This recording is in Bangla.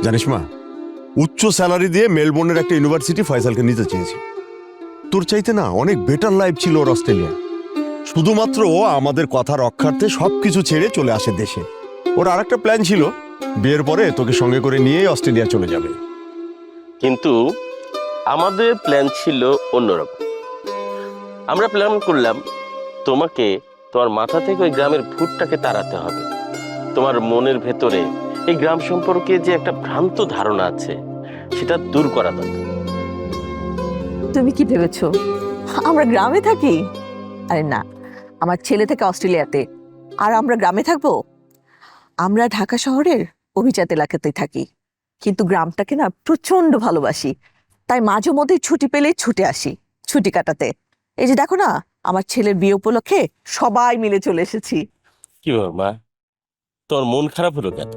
জানিস মা, উচ্চ স্যালারি দিয়ে মেলবোর্নের একটা ইউনিভার্সিটি ফয়সালকে নিতে চেয়েছি। তোর চাইতে না অনেক বেটার লাইফ ছিল ওর অস্ট্রেলিয়া। শুধুমাত্র ও আমাদের কথা রক্ষার্থে সবকিছু ছেড়ে চলে আসে দেশে। ওর আর একটা প্ল্যান ছিল, বিয়ের পরে তোকে সঙ্গে করে নিয়েই অস্ট্রেলিয়া চলে যাবে। কিন্তু আমাদের প্ল্যান ছিল অন্যরকম। আমরা প্ল্যান করলাম তোমাকে তোমার মাথা থেকে ওই গ্রামের ভূতটাকে তাড়াতে হবে। তোমার মনের ভেতরে এই গ্রাম সম্পর্কে যে একটা ভ্রান্ত ধারণা আছে সেটা দূর করা দরকার। তুমি কি ভেবেছো আমরা গ্রামে থাকি? আরে না, আমার ছেলে থেকে অস্ট্রেলিয়াতে, আর আমরা গ্রামে থাকবো? আমরা ঢাকা শহরের অভিজাত এলাকাতে থাকি, কিন্তু গ্রামটাকে না প্রচন্ড ভালোবাসি। তাই মাঝে মধ্যে ছুটি পেলেই ছুটে আসি ছুটি কাটাতে। এই যে দেখো না, আমার ছেলের বিয়ে উপলক্ষে সবাই মিলে চলে এসেছি। কি ব্যাপার মা, তোর মন খারাপ হলো কেন?